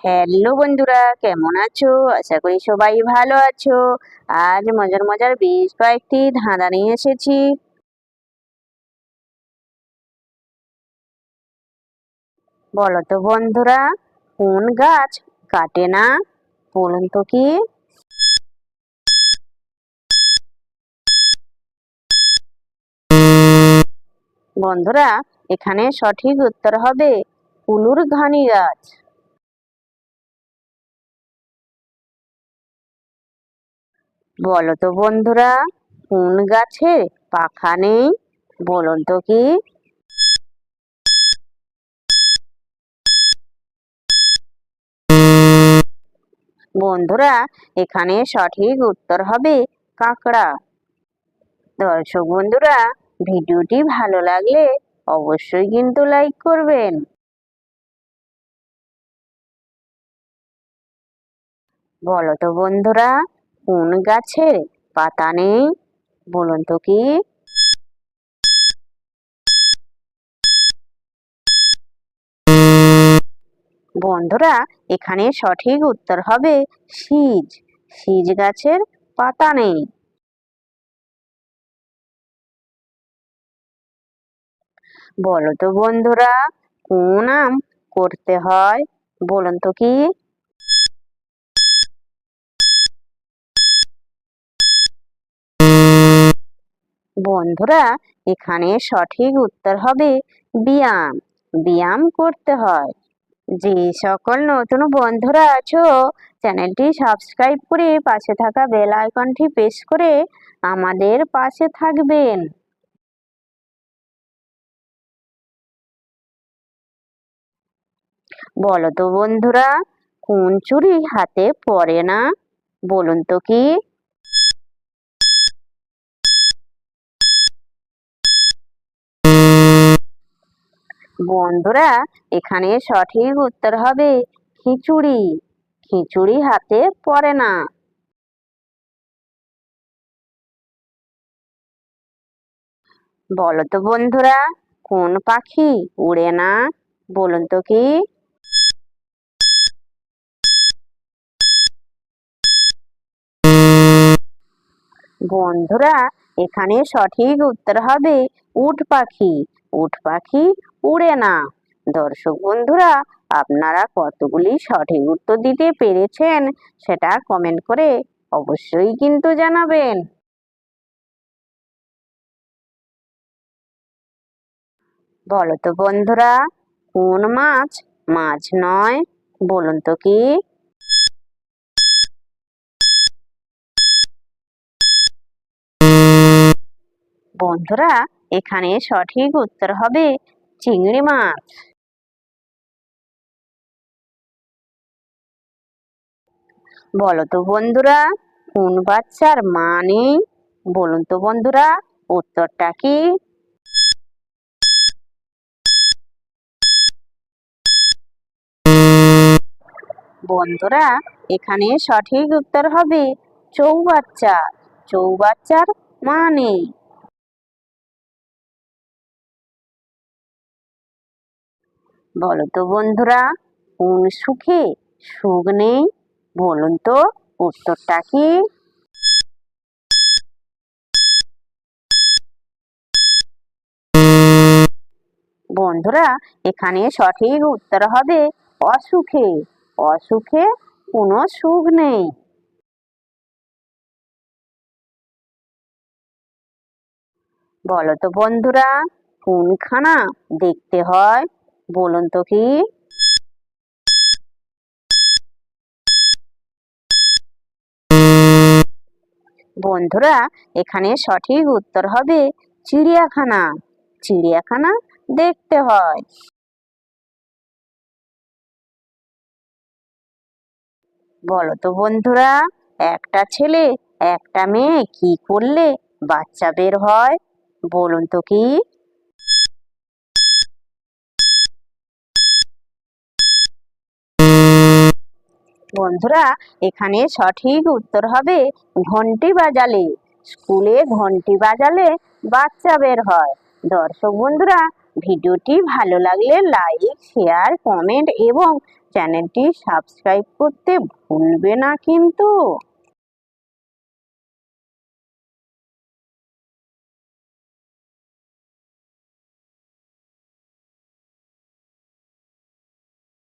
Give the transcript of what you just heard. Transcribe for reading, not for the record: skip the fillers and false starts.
Hello বন্ধুরা, কেমন আছো? আশা করি সবাই ভালো আছো। আজ মজার মজার বেশ কয়েকটি ধাঁধা নিয়ে এসেছি। বলো তো বন্ধুরা, কোন গাছ কাটে না? বলুন তো কি? বন্ধুরা, এখানে সঠিক উত্তর হবে কুলুর ঘানি গাছ। বলো তো বন্ধুরা, কোন গাছে পাখা নেই? বলুন তো কি? বন্ধুরা, এখানে সঠিক উত্তর হবে কাঁকড়া। দর্শক বন্ধুরা, ভিডিওটি ভালো লাগলে অবশ্যই কিন্তু লাইক করবেন। বলো তো বন্ধুরা, কোন গাছের পাতা নেই? বলুন তো কি? বন্ধুরা, এখানে সঠিক উত্তর হবে শীষ। শীষ গাছের পাতা নেই। বলো তো বন্ধুরা, কোন আম করতে হয়? বলুন তো কি? বন্ধুরা, এখানে সঠিক উত্তর হবে ব্যায়াম। ব্যায়াম করতে হয়। যে সকল নতুন বন্ধুরা আছো, চ্যানেলটি সাবস্ক্রাইব করে পাশে থাকা বেল আইকনটি প্রেস করে আমাদের পাশে থাকবেন। বলো তো বন্ধুরা, কোন চুড়ি হাতে পড়ে না? বলুন তো কি? বন্ধুরা, এখানে সঠিক উত্তর হবে খিচুড়ি। খিচুড়ি হাতে পড়ে না। বলো তো বন্ধুরা, কোন পাখি উড়ে না? বলুন তো কি? বন্ধুরা, এখানে সঠিক উত্তর হবে উট পাখি। উট পাখি উড়ে না। দর্শক বন্ধুরা, আপনারা কতগুলি সঠিক উত্তর দিতে পেরেছেন সেটা কমেন্ট করে অবশ্যই কিন্তু জানাবেন। বলো তো বন্ধুরা, কোন মাছ মাছ নয়? বলুন তো কি? বন্ধুরা, এখানে সঠিক উত্তর হবে চিংড়ি মাছ। বলো তো বন্ধুরা, কোন বাচ্চার মা নেই? বলুন তো বন্ধুরা, উত্তরটা কি? বন্ধুরা, এখানে সঠিক উত্তর হবে চৌবাচ্চা। চৌবাচ্চার মা নেই। বলো তো বন্ধুরা, কোন সুখে সুখ নেই? বলুন তো, উত্তরটা কি? বন্ধুরা, এখানে সঠিক উত্তর হবে অসুখে। অসুখে কোনো সুখ নেই। বলো তো বন্ধুরা, কোনখানা দেখতে হয়? বলুন তো কি? বন্ধুরা, এখানে সঠিক উত্তর হবে চিড়িয়াখানা। চিড়িয়াখানা দেখতে হয়। বলো তো বন্ধুরা, একটা ছেলে একটা মেয়ে কি করলে বাচ্চা বের হয়? বলুন তো কি? বন্ধুরা, এখানে সঠিক উত্তর হবে ঘন্টি বাজালে। স্কুলে ঘন্টি বাজালে বাচ্চা বের হয়। দর্শক বন্ধুরা, ভিডিওটি ভালো লাগলে লাইক, শেয়ার, কমেন্ট এবং চ্যানেলটি সাবস্ক্রাইব করতে ভুলবে না কিন্তু।